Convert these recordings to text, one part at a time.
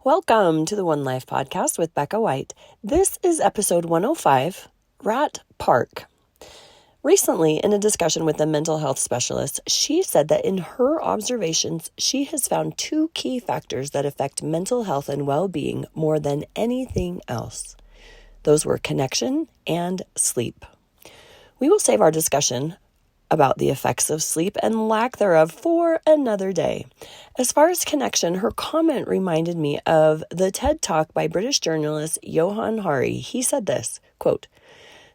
Welcome to the One Life Podcast with Behka White. This is episode 105, Rat Park. Recently, in a discussion with a mental health specialist, she said that in her observations, she has found two key factors that affect mental health and well-being more than anything else. Those were connection and sleep. We will save our discussion about the effects of sleep and lack thereof for another day. As far as connection, her comment reminded me of the TED Talk by British journalist Johann Hari. He said this, quote,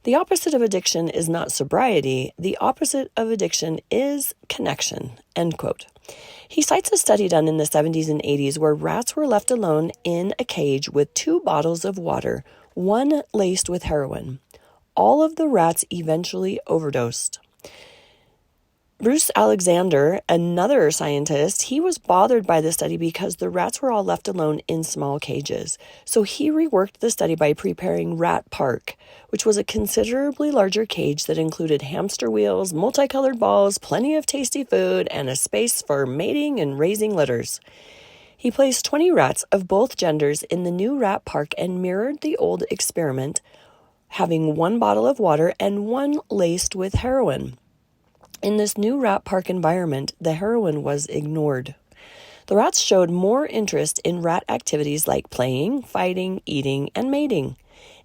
"The opposite of addiction is not sobriety. The opposite of addiction is connection," end quote. He cites a study done in the 70s and 80s where rats were left alone in a cage with 2 bottles of water, one laced with heroin. All of the rats eventually overdosed. Bruce Alexander, another scientist, he was bothered by the study because the rats were all left alone in small cages. So he reworked the study by preparing Rat Park, which was a considerably larger cage that included hamster wheels, multicolored balls, plenty of tasty food, and a space for mating and raising litters. He placed 20 rats of both genders in the new Rat Park and mirrored the old experiment, having 1 bottle of water and 1 laced with heroin. In this new Rat Park environment, the heroin was ignored. The rats showed more interest in rat activities like playing, fighting, eating, and mating.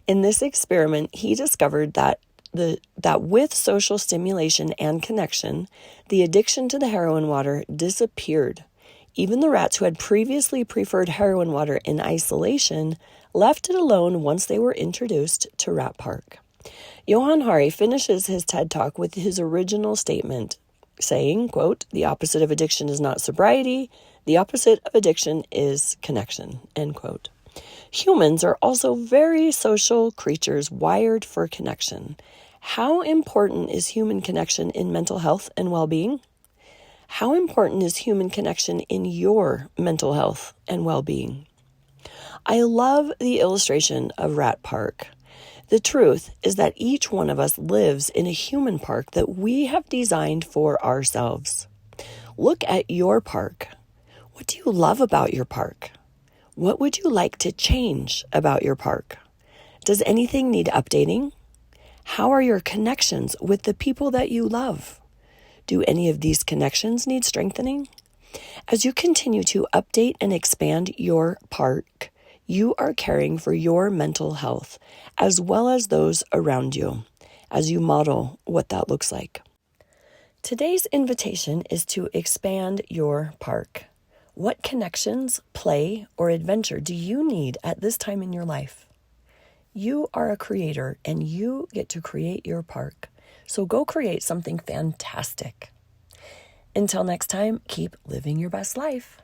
In this experiment, he discovered that with social stimulation and connection, the addiction to the heroin water disappeared. Even the rats who had previously preferred heroin water in isolation left it alone once they were introduced to Rat Park. Johann Hari finishes his TED Talk with his original statement, saying, quote, "The opposite of addiction is not sobriety. The opposite of addiction is connection," end quote. Humans are also very social creatures wired for connection. How important is human connection in mental health and well-being? How important is human connection in your mental health and well-being? I love the illustration of Rat Park. The truth is that each one of us lives in a human park that we have designed for ourselves. Look at your park. What do you love about your park? What would you like to change about your park? Does anything need updating? How are your connections with the people that you love? Do any of these connections need strengthening? As you continue to update and expand your park, you are caring for your mental health as well as those around you as you model what that looks like. Today's invitation is to expand your park. What connections, play, or adventure do you need at this time in your life? You are a creator and you get to create your park. So go create something fantastic. Until next time, keep living your best life.